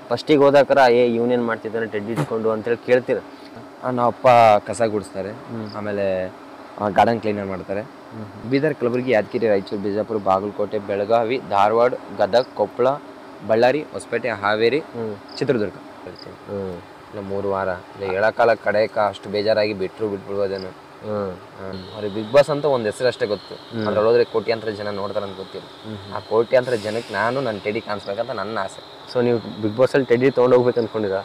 ಫಸ್ಟಿಗೆ ಹೋದಾಕರ ಇವನೇನು ಮಾಡ್ತಿದ್ದಾನೆ ಟೆಡ್ಡಿ ಇಟ್ಕೊಂಡು ಅಂತೇಳಿ ಕೇಳ್ತೀರ? ನಮ್ಮ ಅಪ್ಪ ಕಸ ಗುಡಿಸ್ತಾರೆ, ಆಮೇಲೆ ಗಾರ್ಡನ್ ಕ್ಲೀನರ್ ಮಾಡ್ತಾರೆ. ಬೀದರ್, ಕಲಬುರಗಿ, ಯಾದಗಿರಿ, ರಾಯಚೂರು, ಬಿಜಾಪುರ, ಬಾಗಲಕೋಟೆ, ಬೆಳಗಾವಿ, ಧಾರವಾಡ, ಗದಗ, ಕೊಪ್ಪಳ, ಬಳ್ಳಾರಿ, ಹೊಸಪೇಟೆ, ಹಾವೇರಿ, ಚಿತ್ರದುರ್ಗ ಹೇಳ್ತೀನಿ. ಇಲ್ಲ 3 ವಾರ ಇಲ್ಲ ಹೇಳಕಾಲ ಕಡೆಕ ಅಷ್ಟು ಬೇಜಾರಾಗಿ ಬಿಟ್ಬಿಡ್ಬೋದೇನು. ಅವ್ರಿಗೆ ಬಿಗ್ ಬಾಸ್ ಅಂತ ಒಂದು ಹೆಸರು ಅಷ್ಟೇ ಗೊತ್ತು. ಅದ್ರಲ್ಲಿ ಹೋದ್ರೆ ಕೋಟ್ಯಾಂತರ ಜನ ನೋಡ್ತಾರಂತ ಗೊತ್ತಿಲ್ಲ. ಆ ಕೋಟ್ಯಾಂತರ ಜನಕ್ಕೆ ನಾನು ನನ್ನ ಟೆಡಿ ಕಾಣಿಸ್ಬೇಕಂತ ನನ್ನ ಆಸೆ. ಸೊ ನೀವು ಬಿಗ್ ಬಾಸಲ್ಲಿ ಟೆಡ್ಡಿ ತೊಗೊಂಡು ಹೋಗ್ಬೇಕು ಅಂದ್ಕೊಂಡಿರಾ?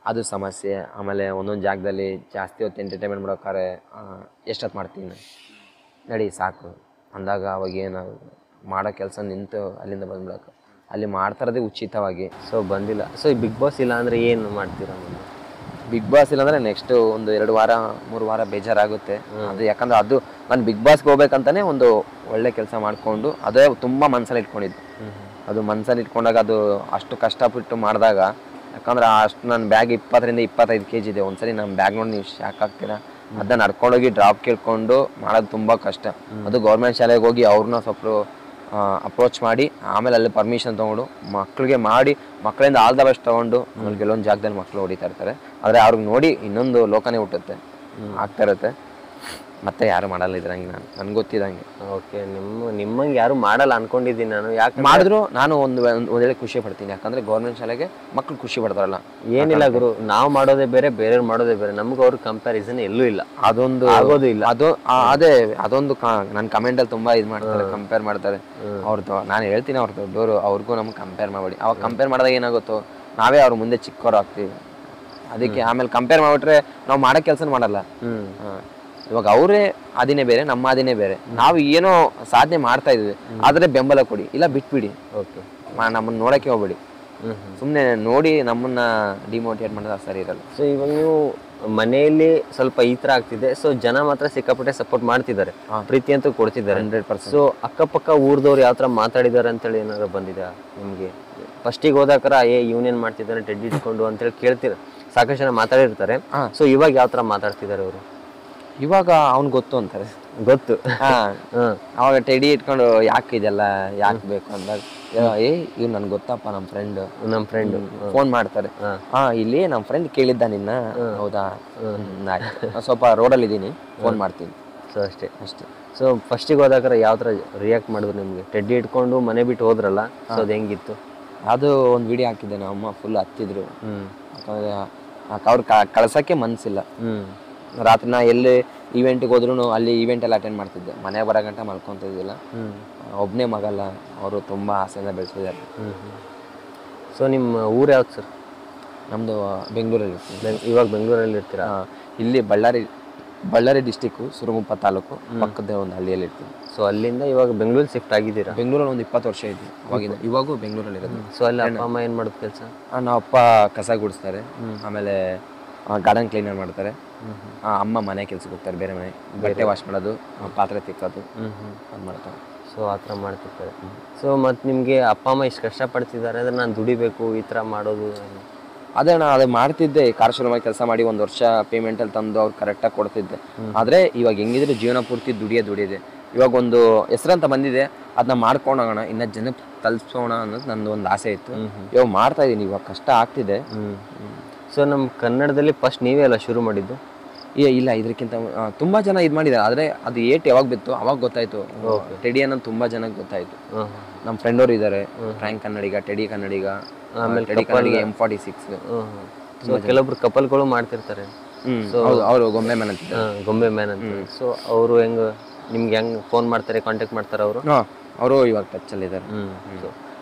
ಅದು ಸಮಸ್ಯೆ. ಆಮೇಲೆ ಒಂದೊಂದು ಜಾಗದಲ್ಲಿ ಜಾಸ್ತಿ ಹೊತ್ತು ಎಂಟರ್ಟೈನ್ಮೆಂಟ್ ಮಾಡೋಕ್ಕಾರೆ ಎಷ್ಟೊತ್ತು ಮಾಡ್ತೀನಿ ನಡಿ ಸಾಕು ಅಂದಾಗ ಅವಾಗ ಏನು ಮಾಡೋ ಕೆಲಸ ನಿಂತು ಅಲ್ಲಿಂದ ಬಂದ್ಬಿಡೋಕೆ ಅಲ್ಲಿ ಮಾಡ್ತಾರದೇ ಉಚಿತವಾಗಿ. ಸೊ ಬಂದಿಲ್ಲ. ಸೊ ಈ ಬಿಗ್ ಬಾಸ್ ಇಲ್ಲ ಅಂದರೆ ಏನು ಮಾಡ್ತೀರಾ ನೀವು? ಬಿಗ್ ಬಾಸ್ ಇಲ್ಲಾಂದರೆ ನೆಕ್ಸ್ಟು ಒಂದು 2 ವಾರ 3 ವಾರ ಬೇಜಾರಾಗುತ್ತೆ. ಅದು ಯಾಕಂದರೆ ಅದು ನಾನು ಬಿಗ್ ಬಾಸ್ಗೆ ಹೋಗ್ಬೇಕಂತಾನೆ ಒಂದು ಒಳ್ಳೆ ಕೆಲಸ ಮಾಡಿಕೊಂಡು ಅದೇ ತುಂಬ ಮನಸ್ಸಲ್ಲಿ ಇಟ್ಕೊಂಡಿದ್ದು. ಅದು ಮನಸ್ಸಲ್ಲಿ ಇಟ್ಕೊಂಡಾಗ ಅದು ಅಷ್ಟು ಕಷ್ಟಪಟ್ಟು ಮಾಡಿದಾಗ, ಯಾಕಂದ್ರೆ ಅಷ್ಟು ನನ್ನ ಬ್ಯಾಗ್ 20 to 25 kg ಇದೆ. ಒಂದ್ಸರಿ ನಮ್ಮ ಬ್ಯಾಗ್ ನೋಡಿ ನೀವು ಶಾಕ್ ಆಗ್ತೀರಾ. ಅದನ್ನ ನಡ್ಕೊಂಡೋಗಿ ಡ್ರಾಪ್ ಕೇಳ್ಕೊಂಡು ಮಾಡೋದು ತುಂಬ ಕಷ್ಟ. ಅದು ಗೌರ್ಮೆಂಟ್ ಶಾಲೆಗೆ ಹೋಗಿ ಅವ್ರನ್ನ ಸ್ವಲ್ಪ ಅಪ್ರೋಚ್ ಮಾಡಿ ಆಮೇಲೆ ಅಲ್ಲಿ ಪರ್ಮಿಷನ್ ತೊಗೊಂಡು ಮಕ್ಳಿಗೆ ಮಾಡಿ ಮಕ್ಕಳಿಂದ ಆಲ್ ದ ಬೆಸ್ಟ್ ತೊಗೊಂಡು ಆಮೇಲೆ ಕೆಲವೊಂದು ಜಾಗದಲ್ಲಿ ಮಕ್ಕಳು ಹೊಡಿತಾ ಇರ್ತಾರೆ. ಆದರೆ ಅವ್ರಿಗೆ ನೋಡಿ ಇನ್ನೊಂದು ಲೋಕನೇ ಹುಟ್ಟುತ್ತೆ, ಆಗ್ತಾ ಇರುತ್ತೆ. ಮತ್ತೆ ಯಾರು ಮಾಡಲ್ಲ ಇದ್ರಂಗೆ. ನನ್ಗೆ ಗೊತ್ತಿದ್ದಂಗೆ. ಓಕೆ, ನಿಮ್ಮಂಗೆ ಯಾರು ಮಾಡಲ್ಲ ಅನ್ಕೊಂಡಿದ್ದೀನಿ ನಾನು. ಯಾಕೆ ಮಾಡಿದ್ರು ನಾನು ಒಂದು ವೇಳೆ ಖುಷಿ ಪಡ್ತೀನಿ. ಯಾಕಂದ್ರೆ ಗೌರ್ಮೆಂಟ್ ಶಾಲೆಗೆ ಮಕ್ಳು ಖುಷಿ ಪಡ್ತಾರಲ್ಲ. ಏನಿಲ್ಲ ಗುರು, ನಾವು ಮಾಡೋದೇ ಬೇರೆ, ಬೇರೆಯವ್ರು ಮಾಡೋದೇ ಬೇರೆ. ನಮ್ಗೆ ಅವ್ರ ಕಂಪ್ಯಾರಿಸನ್ ಎಲ್ಲೂ ಇಲ್ಲ. ಅದೊಂದು ಆಗೋದು ಇಲ್ಲ. ಅದೇ ಅದೊಂದು ನನ್ನ ಕಮೆಂಟಲ್ಲಿ ತುಂಬಾ ಇದು ಮಾಡ್ತಾರೆ, ಕಂಪೇರ್ ಮಾಡ್ತಾರೆ. ಅವ್ರದ್ದು ನಾನು ಹೇಳ್ತೀನಿ, ಅವ್ರ ದೊಡ್ಡವರು ಅವ್ರಿಗೂ ನಮ್ಗೆ ಕಂಪೇರ್ ಮಾಡಬೇಡಿ. ಅವಾಗ ಕಂಪೇರ್ ಮಾಡಿದಾಗ ಏನಾಗುತ್ತೋ ನಾವೇ ಅವ್ರ ಮುಂದೆ ಚಿಕ್ಕವ್ರು ಆಗ್ತೀವಿ. ಅದಕ್ಕೆ ಆಮೇಲೆ ಕಂಪೇರ್ ಮಾಡಿಬಿಟ್ರೆ ನಾವು ಮಾಡೋ ಕೆಲಸ ಮಾಡಲ್ಲ. ಇವಾಗ ಅವರೇ ಆದಿನೇ ಬೇರೆ, ನಮ್ಮ ಆದಿನೇ ಬೇರೆ. ನಾವು ಏನೋ ಸಾಧನೆ ಮಾಡ್ತಾ ಇದ್ವಿ, ಆದ್ರೆ ಬೆಂಬಲ ಕೊಡಿ, ಇಲ್ಲ ಬಿಟ್ಬಿಡಿ. ಓಕೆ, ನಮ್ಮನ್ನ ನೋಡಕ್ಕೆ ಹೋಗ್ಬೇಡಿ. ಸುಮ್ಮನೆ ನೋಡಿ ನಮ್ಮನ್ನ ಡಿಮೋಟಿವೇಟ್ ಮಾಡಿದ್ರೆ ಸರಿ ಇರಲ್ಲ. ಸೊ ಇವಾಗ ನೀವು ಮನೆಯಲ್ಲಿ ಸ್ವಲ್ಪ ಈ ಥರ ಆಗ್ತಿದೆ. ಸೊ ಜನ ಮಾತ್ರ ಸಿಕ್ಕಾಪಟ್ಟೆ ಸಪೋರ್ಟ್ ಮಾಡ್ತಿದ್ದಾರೆ, ಪ್ರೀತಿ ಅಂತೂ ಕೊಡ್ತಿದ್ದಾರೆ 100%. ಸೊ ಅಕ್ಕಪಕ್ಕ ಊರ್ದವ್ರು ಯಾವ ಥರ ಮಾತಾಡಿದ್ದಾರೆ ಅಂತೇಳಿ ಏನಾದ್ರು ಬಂದಿದೆ ನಿಮಗೆ? ಫಸ್ಟಿಗೆ ಹೋದಾಕರ ಇವನೇನು ಮಾಡ್ತಿದ್ದಾನೆ ಟೆಡ್ಡಿ ಇಟ್ಕೊಂಡು ಅಂತೇಳಿ ಕೇಳ್ತೀರ, ಸಾಕಷ್ಟು ಜನ ಮಾತಾಡಿರ್ತಾರೆ. ಸೊ ಇವಾಗ ಯಾವ ಥರ ಮಾತಾಡ್ತಿದ್ದಾರೆ ಅವರು? ಇವಾಗ ಅವ್ನ್ ಗೊತ್ತು ಅಂತಾರೆ. ಗೊತ್ತು. ಅವಾಗ ಟೆಡಿ ಇಟ್ಕೊಂಡು ಯಾಕೆ ಇದೆಲ್ಲ ಯಾಕೆ ಬೇಕು ಅಂದಾಗ ಇವ್ ನನ್ಗೆ ಗೊತ್ತಪ್ಪ, ನಮ್ಮ ಫ್ರೆಂಡ್ ಫೋನ್ ಮಾಡ್ತಾರೆ. ಇಲ್ಲಿ ನಮ್ಮ ಫ್ರೆಂಡ್ ಕೇಳಿದ್ದ ನಿನ್ನ, ಹೌದಾ, ಸ್ವಲ್ಪ ರೋಡಲ್ಲಿ ಇದ್ದೀನಿ, ಫೋನ್ ಮಾಡ್ತೀನಿ. ಸೊ ಅಷ್ಟೇ. ಸೊ ಫಸ್ಟಿಗೆ ಹೋದಾಕರ ಯಾವ ಥರ ರಿಯಾಕ್ಟ್ ಮಾಡಿದ್ರು ನಿಮಗೆ? ಟೆಡ್ಡಿ ಇಟ್ಕೊಂಡು ಮನೆ ಬಿಟ್ಟು ಹೋದ್ರಲ್ಲ, ಸೊ ಅದು ಹೆಂಗಿತ್ತು? ಅದು ಒಂದು ವಿಡಿಯೋ ಹಾಕಿದ್ದೆ, ನಮ್ಮ ಅಮ್ಮ ಫುಲ್ ಹತ್ತಿದ್ರು. ಯಾಕಂದ್ರೆ ಅವ್ರು ಕಳ್ಸಕ್ಕೆ ಮನ್ಸಿಲ್ಲ. ರಾತ್ರಿ ನಾ ಎಲ್ಲಿ ಈವೆಂಟ್ಗೆ ಹೋದ್ರು ಅಲ್ಲಿ ಈವೆಂಟ್ ಎಲ್ಲ ಅಟೆಂಡ್ ಮಾಡ್ತಿದ್ದೆ. ಮನೆಗೆ ಬರೋ ಗಂಟ ಮಲ್ಕೊತಿದ್ದಿಲ್ಲ. ಒಬ್ಬನೇ ಮಗಲ್ಲ, ಅವರು ತುಂಬ ಆಸೆಯಿಂದ ಬೆಳೆಸಿದ್ದಾರೆ. ಸೊ ನಿಮ್ಮ ಊರು ಯಾವ್ದು ಸರ್? ನಮ್ಮದು ಬೆಂಗಳೂರಲ್ಲಿ ಇರ್ತೀನಿ. ಇವಾಗ ಬೆಂಗಳೂರಲ್ಲಿ ಇರ್ತೀರಾ? ಇಲ್ಲಿ ಬಳ್ಳಾರಿ ಡಿಸ್ಟಿಕ್ಕು, ಸುರಗುಪ್ಪ ತಾಲೂಕು ಪಕ್ಕದ ಒಂದು ಹಳ್ಳಿಯಲ್ಲಿ ಇರ್ತೀನಿ. ಸೊ ಅಲ್ಲಿಂದ ಇವಾಗ ಬೆಂಗಳೂರು ಶಿಫ್ಟ್ ಆಗಿದ್ದೀರಾ? ಬೆಂಗಳೂರಲ್ಲಿ ಒಂದು 20 ವರ್ಷ ಇದ್ವಿ. ಇವಾಗೂ ಬೆಂಗಳೂರಲ್ಲಿ ಇರೋದು. ಸೊ ಅಲ್ಲಿ ಅಪ್ಪ ಅಮ್ಮ ಏನು ಮಾಡೋದು ಕೆಲಸ? ನಮ್ಮ ಅಪ್ಪ ಕಸ ಗುಡಿಸ್ತಾರೆ, ಆಮೇಲೆ ಗಾರ್ಡನ್ ಕ್ಲೀನರ್ ಮಾಡ್ತಾರೆ. ಅಮ್ಮ ಮನೆ ಕೆಲ್ಸಕ್ಕೆ ಹೋಗ್ತಾರೆ, ಬೇರೆ ಮನೆ ಬಟ್ಟೆ ವಾಶ್ ಮಾಡೋದು, ಪಾತ್ರೆ ತಿಕ್ಕೋದು ಅದು ಮಾಡ್ತಾರೆ. ಸೊ ಆ ಥರ ಮಾಡ್ತಿರ್ತಾರೆ. ಸೊ ಮತ್ತು ನಿಮಗೆ ಅಪ್ಪ ಅಮ್ಮ ಇಷ್ಟು ಕಷ್ಟಪಡ್ತಿದ್ದಾರೆ ಅಂದರೆ ನಾನು ದುಡಿಬೇಕು ಈ ಥರ ಮಾಡೋದು? ಅದೇ ಅದು ಮಾಡ್ತಿದ್ದೆ. ಕಾರ್ಶುಲವಾಗಿ ಕೆಲಸ ಮಾಡಿ 1 ವರ್ಷ ಪೇಮೆಂಟಲ್ಲಿ ತಂದು ಅವ್ರು ಕರೆಕ್ಟಾಗಿ ಕೊಡ್ತಿದ್ದೆ. ಆದರೆ ಇವಾಗ ಹೆಂಗಿದ್ರೆ ಜೀವನ ಪೂರ್ತಿ ದುಡಿಯೋದಿದೆ. ಇವಾಗ ಒಂದು ಹೆಸರಂತ ಬಂದಿದೆ, ಅದನ್ನ ಮಾಡ್ಕೊಂಡು ಹೋಗೋಣ, ಇನ್ನು ಜನಕ್ಕೆ ತಲುಪಿಸೋಣ ಅನ್ನೋದು ನಂದು ಒಂದು ಆಸೆ ಇತ್ತು. ಇವಾಗ ಮಾಡ್ತಾ ಇದ್ದೀನಿ. ಇವಾಗ ಕಷ್ಟ ಆಗ್ತಿದೆ. ಸೊ ನಮ್ಮ ಕನ್ನಡದಲ್ಲಿ ಫಸ್ಟ್ ನೀವೇ ಅಲ್ಲ ಶುರು ಮಾಡಿದ್ದು? ಇಲ್ಲ, ಇದಕ್ಕಿಂತ ತುಂಬ ಜನ ಇದು ಮಾಡಿದ್ದಾರೆ. ಆದರೆ ಅದು ಯಾವಾಗ ಬಿತ್ತು ಅವಾಗ ಗೊತ್ತಾಯ್ತು. ಟೆಡಿ ಅನ್ನೋದು ತುಂಬ ಜನಕ್ಕೆ ಗೊತ್ತಾಯ್ತು. ನಮ್ಮ ಫ್ರೆಂಡ್ ಅವರು ಇದ್ದಾರೆ, ಫ್ರ್ಯಾಂಕ್ ಕನ್ನಡಿಗ, ಟೆಡಿ ಕನ್ನಡಿಗ, ಆಮೇಲೆ ಟೆಡಿ ಕನ್ನಡಿಗ M46. ಸೊ ಕೆಲವೊಬ್ರು ಕಪಲ್ಗಳು ಮಾಡ್ತಿರ್ತಾರೆ. ಸೊ ಅವರು ಗೊಂಬೆ ಮ್ಯಾನ್ ಅಂತ. ಸೊ ಅವರು ನಿಮ್ಗೆ ಹೆಂಗೆ ಫೋನ್ ಮಾಡ್ತಾರೆ, ಕಾಂಟ್ಯಾಕ್ಟ್ ಮಾಡ್ತಾರೆ ಅವರು? ಅವರು ಇವಾಗ ಟಚ್ಚಲ್ಲಿ ಇದ್ದಾರೆ.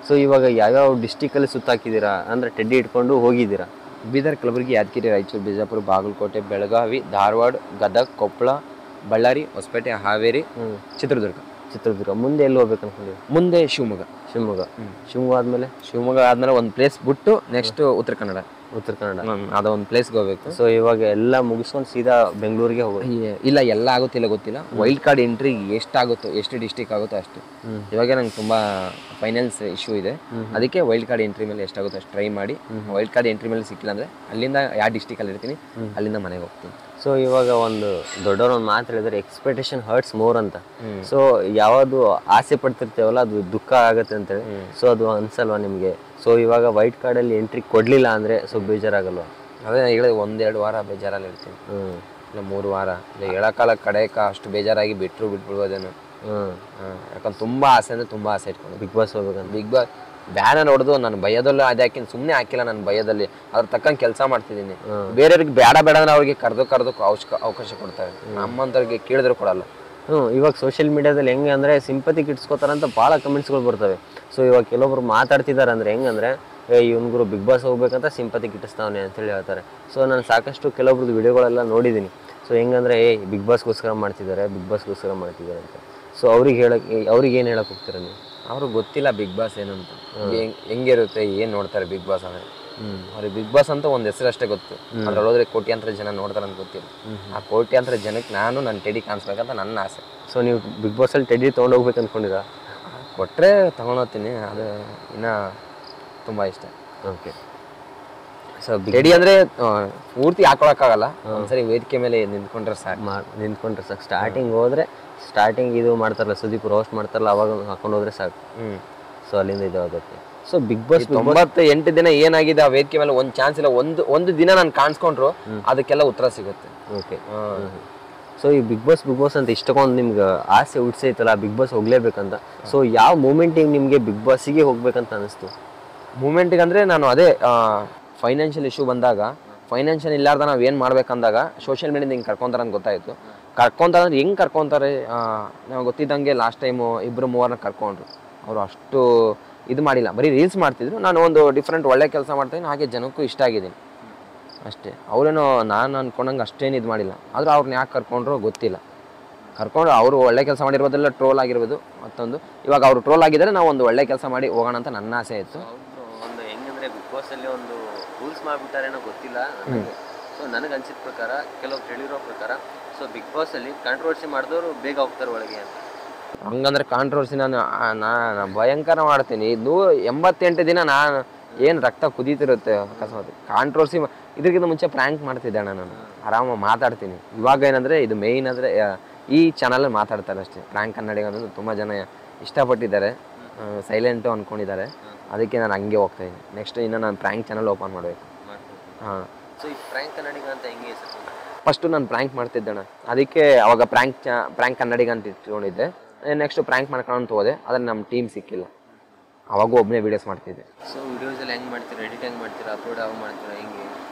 ಸೊ ಇವಾಗ ಯಾವ್ಯಾವ ಡಿಸ್ಟಿಕಲ್ಲಿ ಸುತ್ತಾಕಿದ್ದೀರಾ ಅಂದರೆ ಟೆಡ್ಡಿ ಇಟ್ಕೊಂಡು ಹೋಗಿದ್ದೀರಾ? ಬೀದರ್, ಕಲಬುರಗಿ, ಯಾದಗಿರಿ, ರಾಯಚೂರು, ಬಿಜಾಪುರ, ಬಾಗಲಕೋಟೆ, ಬೆಳಗಾವಿ, ಧಾರವಾಡ, ಗದಗ, ಕೊಪ್ಪಳ, ಬಳ್ಳಾರಿ, ಹೊಸಪೇಟೆ, ಹಾವೇರಿ, ಚಿತ್ರದುರ್ಗ. ಮುಂದೆ ಎಲ್ಲಿ ಹೋಗ್ಬೇಕು ಅನ್ಕೊಂಡಿವಿ? ಮುಂದೆ ಶಿವಮೊಗ್ಗ ಶಿವಮೊಗ್ಗ ಆದ್ಮೇಲೆ ಒಂದು ಪ್ಲೇಸ್ ಬಿಟ್ಟು ನೆಕ್ಸ್ಟ್ ಉತ್ತರ ಕನ್ನಡ ಅದೊಂದು ಪ್ಲೇಸ್ಗೆ ಹೋಗ್ಬೇಕು. ಸೊ ಇವಾಗ ಎಲ್ಲ ಮುಗಿಸ್ಕೊಂಡು ಸೀದಾ ಬೆಂಗಳೂರಿಗೆ ಹೋಗೋದು? ಇಲ್ಲ, ಎಲ್ಲ ಆಗುತ್ತಿಲ್ಲ ಗೊತ್ತಿಲ್ಲ. ವೈಲ್ಡ್ ಕಾರ್ಡ್ ಎಂಟ್ರಿ ಎಷ್ಟಾಗುತ್ತೋ, ಎಷ್ಟು ಡಿಸ್ಟಿಕ್ ಆಗುತ್ತೋ ಅಷ್ಟು. ಇವಾಗ ನಂಗೆ ತುಂಬ ಫೈನಾನ್ಸ್ ಇಶ್ಯೂ ಇದೆ, ಅದಕ್ಕೆ ವೈಲ್ಡ್ ಕಾರ್ಡ್ ಎಂಟ್ರಿ ಮೇಲೆ ಎಷ್ಟಾಗುತ್ತೋ ಅಷ್ಟು ಟ್ರೈ ಮಾಡಿ, ವೈಲ್ಡ್ ಕಾರ್ಡ್ ಎಂಟ್ರಿ ಮೇಲೆ ಸಿಕ್ಕಿಲ್ಲ ಅಂದರೆ ಅಲ್ಲಿಂದ ಯಾವ ಡಿಸ್ಟಿಕಲ್ಲಿ ಇರ್ತೀನಿ ಅಲ್ಲಿಂದ ಮನೆಗೆ ಹೋಗ್ತೀನಿ. ಸೊ ಇವಾಗ ಒಂದು ದೊಡ್ಡವ್ರ ಒಂದು ಮಾತು ಹೇಳಿದ್ರೆ ಎಕ್ಸ್ಪೆಕ್ಟೇಷನ್ ಹರ್ಟ್ಸ್ ಮೋರ್ ಅಂತ. ಸೊ ಯಾವುದು ಆಸೆ ಪಡ್ತಿರ್ತೇವಲ್ಲ ಅದು ದುಃಖ ಆಗುತ್ತೆ ಅಂತೇಳಿ. ಸೊ ಅದು ಅನ್ಸಲ್ವಾ ನಿಮಗೆ? ಸೊ ಇವಾಗ ವೈಟ್ ಕಾರ್ಡಲ್ಲಿ ಎಂಟ್ರಿ ಕೊಡ್ಲಿಲ್ಲ ಅಂದ್ರೆ ಸೊ ಬೇಜಾರಾಗಲ್ವಾ? ಅದೇ ಹೇಳಿದೆ, 1-2 ವಾರ ಬೇಜಾರಲ್ಲಿ ಇರ್ತೀನಿ, ಇಲ್ಲ 3 ವಾರ, ಇಲ್ಲ ಹೇಳೋಕಾಲ ಕಡೆಕ ಅಷ್ಟು ಬೇಜಾರಾಗಿ ಬಿಟ್ಬಿಡ್ಬೋದೇನು. ಯಾಕಂದ್ರೆ ತುಂಬ ಆಸೆ ಅಂದರೆ ತುಂಬ ಆಸೆ ಇಟ್ಕೊಂಡು ಬಿಗ್ ಬಾಸ್ ಹೋಗ್ಬೇಕಂತ. ಬಿಗ್ ಬಾಸ್ ಬ್ಯಾನ ನೋಡಿದು ನಾನು ಭಯದಲ್ಲೂ ಅದೇ ಹಾಕಿನಿ, ಸುಮ್ಮನೆ ಹಾಕಿಲ್ಲ, ನಾನು ಭಯದಲ್ಲಿ ಅದ್ರ ತಕ್ಕಂಗೆ ಕೆಲಸ ಮಾಡ್ತಿದ್ದೀನಿ. ಬೇರೆಯವ್ರಿಗೆ ಬೇಡ ಅಂದ್ರೆ ಅವ್ರಿಗೆ ಕರೆದು ಅವಕಾಶ ಕೊಡ್ತಾರೆ, ನಮ್ಮಂತವ್ರಿಗೆ ಕೇಳಿದ್ರು ಕೊಡಲ್ಲ. ಇವಾಗ ಸೋಷಿಯಲ್ ಮೀಡಿಯಾದಲ್ಲಿ ಹೆಂಗೆ ಅಂದರೆ ಸಿಂಪತಿ ಕಿಟ್ಸ್ಕೋತಾರಂತ ಭಾಳ ಕಮೆಂಟ್ಸ್ಗಳು ಬರ್ತವೆ. ಸೊ ಇವಾಗ ಕೆಲವೊಬ್ರು ಮಾತಾಡ್ತಿದ್ದಾರೆ ಅಂದರೆ ಹೆಂಗಂದರೆ ಇವನ್ಗುರು ಬಿಗ್ ಬಾಸ್ ಹೋಗ್ಬೇಕಂತ ಸಿಂಪತಿ ಕಿಟ್ಟಿಸ್ತಾವನೆ ಅಂತೇಳಿ ಹೇಳ್ತಾರೆ. ಸೊ ನಾನು ಸಾಕಷ್ಟು ಕೆಲವೊಬ್ರದ್ದು ವಿಡಿಯೋಗಳೆಲ್ಲ ನೋಡಿದ್ದೀನಿ. ಸೊ ಹೆಂಗಂದರೆ ಬಿಗ್ ಬಾಸ್ಗೋಸ್ಕರ ಮಾಡ್ತಿದ್ದಾರೆ ಅಂತ. ಸೊ ಅವ್ರಿಗೆ ಏನು ಹೇಳಕ್ಕೆ ಹೋಗ್ತೀರ ನೀವು? ಅವ್ರಿಗೆ ಗೊತ್ತಿಲ್ಲ ಬಿಗ್ ಬಾಸ್ ಏನಂತ, ಹೆಂಗಿರುತ್ತೆ, ಏನು ನೋಡ್ತಾರೆ ಬಿಗ್ ಬಾಸ್ ಅಂದರೆ. ಅವ್ರಿಗೆ ಬಿಗ್ ಬಾಸ್ ಅಂತ ಒಂದು ಹೆಸರು ಅಷ್ಟೇ ಗೊತ್ತು. ಅದ್ರಲ್ಲಿ ಹೋದ್ರೆ ಕೋಟ್ಯಾಂತರ ಜನ ನೋಡ್ತಾರೆ ಅಂತ ಗೊತ್ತಿಲ್ಲ. ಆ ಕೋಟ್ಯಾಂತರ ಜನಕ್ಕೆ ನನ್ನ ಟೆಡಿ ಕಾಣಿಸ್ಬೇಕಂತ ನನ್ನ ಆಸೆ. ಸೊ ನೀವು ಬಿಗ್ ಬಾಸಲ್ಲಿ ಟೆಡಿ ತೊಗೊಂಡೋಗ್ಬೇಕು ಅಂದ್ಕೊಂಡಿರ? ಕೊಟ್ಟರೆ ತೊಗೊಂಡೋಗ್ತೀನಿ, ಅದು ಇನ್ನೂ ತುಂಬ ಇಷ್ಟ. ಓಕೆ. ಸೊ ಟೆಡಿ ಅಂದರೆ ಪೂರ್ತಿ ಹಾಕೊಳಕ್ಕಾಗಲ್ಲ, ಒಂದ್ಸರಿ ವೇದಿಕೆ ಮೇಲೆ ನಿಂತ್ಕೊಂಡ್ರೆ ಸಾಕು. ಸ್ಟಾರ್ಟಿಂಗ್ ಇದು ಮಾಡ್ತಾರಲ್ಲ, ಸುದೀಪ್ ರೋಸ್ಟ್ ಮಾಡ್ತಾರಲ್ಲ, ಅವಾಗ ಹಾಕೊಂಡು ಹೋದ್ರೆ ಸಾಕು. ಸೊ ಅಲ್ಲಿಂದ ಇದು ಆಗುತ್ತೆ. ಸೊ ಬಿಗ್ ಬಾಸ್ 98 ದಿನ ಏನಾಗಿದೆ ಆ ವೇದಿಕೆ ಮೇಲೆ ಒಂದು ಚಾನ್ಸ್ ಇಲ್ಲ, ಒಂದು ದಿನ ನಾನು ಕಾಣಿಸ್ಕೊಂಡ್ರು ಅದಕ್ಕೆಲ್ಲ ಉತ್ತರ ಸಿಗುತ್ತೆ. ಓಕೆ. ಸೊ ಈ ಬಿಗ್ ಬಾಸ್ ಅಂತ ಇಷ್ಟೊಂದು ನಿಮ್ಗೆ ಆಸೆ ಹುಡ್ಸೈತಲ್ಲ ಬಿಗ್ ಬಾಸ್ ಹೋಗ್ಲೇಬೇಕಂತ. ಸೊ ಯಾವ ಮೂಮೆಂಟಿಗೆ ನಿಮಗೆ ಬಿಗ್ ಬಾಸಿಗೆ ಹೋಗ್ಬೇಕಂತ ಅನಿಸ್ತು? ಮೂಮೆಂಟಿಗೆ ಅಂದರೆ ನಾನು ಅದೇ ಫೈನಾನ್ಷಿಯಲ್ ಇಶ್ಯೂ ಬಂದಾಗ, ಫೈನಾನ್ಷಿಯಲ್ ಇಲ್ಲಾರ್ದ ನಾವು ಏನು ಮಾಡ್ಬೇಕಂದಾಗ ಸೋಷಿಯಲ್ ಮೀಡಿಯಾದಿಂದ ಹಿಂಗೆ ಕರ್ಕೊಂತಾರೆ ಅಂತ ಗೊತ್ತಾಯಿತು. ಕರ್ಕೊಂತಾರೆ ಹೆಂಗೆ ಕರ್ಕೊತಾರೆ, ನಾವು ಗೊತ್ತಿದ್ದಂಗೆ ಲಾಸ್ಟ್ ಟೈಮು 2-3 ಕರ್ಕೊಂಡ್ರು. ಅವರು ಅಷ್ಟು ಇದು ಮಾಡಿಲ್ಲ, ಬರೀ ರೀಲ್ಸ್ ಮಾಡ್ತಿದ್ರು. ನಾನು ಒಂದು ಡಿಫ್ರೆಂಟ್ ಒಳ್ಳೆ ಕೆಲಸ ಮಾಡ್ತೀನಿ, ಹಾಗೆ ಜನಕ್ಕೂ ಇಷ್ಟ ಆಗಿದ್ದೀನಿ ಅಷ್ಟೇ. ಅವರೇನೋ ನಾನು ಅಂದ್ಕೊಂಡಂಗೆ ಅಷ್ಟೇನು ಇದು ಮಾಡಿಲ್ಲ. ಆದರೂ ಅವ್ರನ್ನ ಯಾಕೆ ಕರ್ಕೊಂಡ್ರು ಗೊತ್ತಿಲ್ಲ. ಕರ್ಕೊಂಡು ಅವರು ಒಳ್ಳೆ ಕೆಲಸ ಮಾಡಿರ್ಬೋದೆಲ್ಲ ಟ್ರೋಲ್ ಆಗಿರ್ಬೋದು. ಮತ್ತೊಂದು ಇವಾಗ ಅವರು ಟ್ರೋಲ್ ಆಗಿದ್ದಾರೆ, ನಾವು ಒಂದು ಒಳ್ಳೆ ಕೆಲಸ ಮಾಡಿ ಹೋಗೋಣ ಅಂತ ನನ್ನ ಆಸೆ ಇತ್ತು. ಒಂದು ಹೆಂಗಂದರೆ ಬಿಗ್ ಬಾಸಲ್ಲಿ ಒಂದು ರೂಲ್ಸ್ ಮಾಡಿಬಿಟ್ಟಾರೇನೋ ಗೊತ್ತಿಲ್ಲ. ಸೊ ನನಗೆ ಅನ್ಸಿದ ಪ್ರಕಾರ, ಕೆಲವ್ರು ಹೇಳಿರೋ ಪ್ರಕಾರ, ಸೊ ಬಿಗ್ ಬಾಸಲ್ಲಿ ಕಾಂಟ್ರವರ್ಸಿ ಮಾಡಿದವರು ಬೇಗ ಹೋಗ್ತಾರೆ ಒಳಗೆ ಅಂತ. ಹಂಗಂದ್ರೆ ಕಾಂಟ್ರವರ್ಸಿ ನಾನು ಭಯಂಕರ ಮಾಡ್ತೀನಿ. 88 ದಿನ ನಾನು ಏನು ರಕ್ತ ಕುದೀತಿರುತ್ತೆ ಅಕಸ್ಮಾತ್. ಕಾಂಟ್ರವರ್ಸಿ ಇದಕ್ಕಿಂತ ಮುಂಚೆ ಪ್ರ್ಯಾಂಕ್ ಮಾಡ್ತಿದ್ದೆ ಅಣ್ಣ, ನಾನು ಆರಾಮಾಗಿ ಮಾತಾಡ್ತೀನಿ. ಇವಾಗ ಏನಂದರೆ ಇದು ಮೇಯ್ನ್ ಅಂದರೆ ಈ ಚಾನಲಲ್ಲಿ ಮಾತಾಡ್ತಾರೆ ಅಷ್ಟೇ. ಪ್ರ್ಯಾಂಕ್ ಕನ್ನಡಿಗ ಅನ್ನೋದು ತುಂಬ ಜನ ಇಷ್ಟಪಟ್ಟಿದ್ದಾರೆ, ಸೈಲೆಂಟು ಅಂದ್ಕೊಂಡಿದ್ದಾರೆ. ಅದಕ್ಕೆ ನಾನು ಹಂಗೆ ಹೋಗ್ತಾಯಿದ್ದೀನಿ. ನೆಕ್ಸ್ಟ್ ಇನ್ನು ನಾನು ಪ್ರ್ಯಾಂಕ್ ಚಾನಲ್ ಓಪನ್ ಮಾಡಬೇಕು. ಹಾಂ. ಸೊ ಈ ಪ್ರ್ಯಾಂಕ್ ಕನ್ನಡಿಗ ಅಂತ ಹೆಂಗೆ ಹೆಸರು? ಫಸ್ಟು ನಾನು ಪ್ರ್ಯಾಂಕ್ ಮಾಡ್ತಿದ್ದಣ್ಣ, ಅದಕ್ಕೆ ಅವಾಗ ಪ್ರ್ಯಾಂಕ್ ಕನ್ನಡಿಗ ಅಂತ ಇಟ್ಕೊಂಡಿದ್ದೆ. ನೆಕ್ಸ್ಟ್ ಪ್ರ್ಯಾಂಕ್ ಮಾಡ್ಕೊಂಡು ಹೋದೆ, ಆದರೆ ನಮ್ಮ ಟೀಮ್ ಸಿಕ್ಕಿಲ್ಲ. ಅವಾಗೂ ಒಬ್ಬನೇ ವೀಡಿಯೋಸ್ ಮಾಡ್ತಿದ್ದೆ. ಸೊ ವೀಡಿಯೋಸಲ್ಲಿ ಹೆಂಗೆ ಮಾಡ್ತೀರಾ? ಎಡಿಟ್ ಹೆಂಗೆ ಮಾಡ್ತೀರಾ? ಅಪ್ಲೋಡ್ ಯಾವಾಗ ಮಾಡ್ತೀರಾ? ಹೆಂಗೆ